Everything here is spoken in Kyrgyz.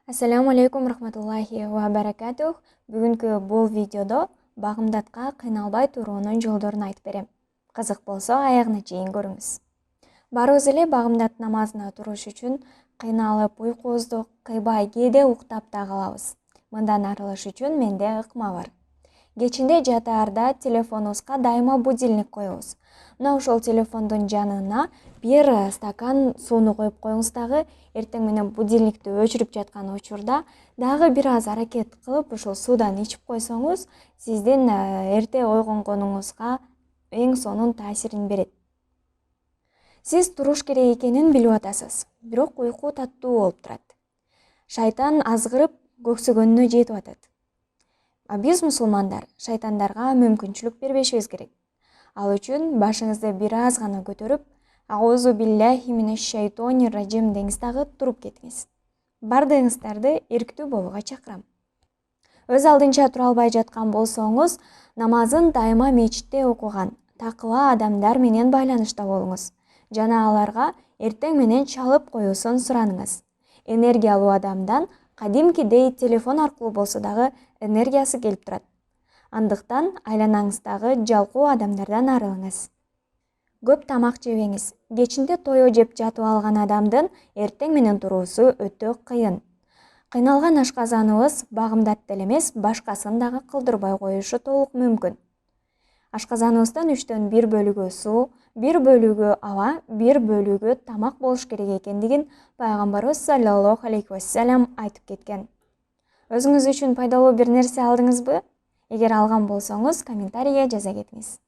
Ассаламу алейкум рахматуллахи ва баракатух. Бүгүнкү бул видеодо багымдатка кыйналбай туруунун жолдорун айтып берем. Кызык болсо аягына чейин көрүңүз. Баарыбыз эле багымдат намазына туруш үчүн кыйналып, уйкубузду кыйбай, кээде уктап да калабыз. Мындан арылыш үчүн менде ыкма бар. Кечинде жатаарда телефонубузга дайыма будильник коебуз. Мына ошол телефондун жанына бир стакан сууну коюп коюңуз дагы эртең менен будильникти өчүрүп жаткан учурда дагы бир аз аракет кылып ошол суудан ичип койсоңуз, сиздин эрте ойгонгонуңузга эң сонун таасирин берет. Сиз туруш керек экенин билип атасыз, бирок уйку таттуу болуп турат. Шайтан азгырып көксөгөнүнө жетип атат. Биз мусулмандар шайтандарга мүмкүнчүлүк бербешибиз керек. Ал үчүн башыңызды бир аз гана көтөрүп, аузу биллахи минеш шайтонир ражим деңиз дагы туруп кетиңиз. Бардыгыңыздарды эрктүү болууга чакырам. Өз алдынча тура албай жаткан болсоңуз, намазын дайыма мечитте окуган такыла адамдар менен байланышта болуңуз жана аларга эртең менен чалып коюусун сураныңыз. Энергиялуу адамдан кадимкидей телефон аркылуу болсо дагы энергиясы келип турат. Андыктан айланаңыздагы жалкоо адамдардан арылыңыз. Көп тамак жебеңиз. Кечинде тое жеп жатып алган адамдын эртең менен туруусу өтө кыйын. Кыйналган ашказаныбыз багымдатты эле эмес, башкасын дагы кылдырбай коюшу толук мүмкүн. Ашказаныбыздын 3/1 бөлүгү суу, 1 бөлүгү аба, 1 бөлүгү тамак болуш керек экендигин пайгамбарыбыз саллаллаху алейхи вассалам айтып кеткен. Өзүңүз үчүн пайдалуу бир нерсе алдыңызбы? Эгер алган болсоңуз, комментарийге жаза кетиңиз.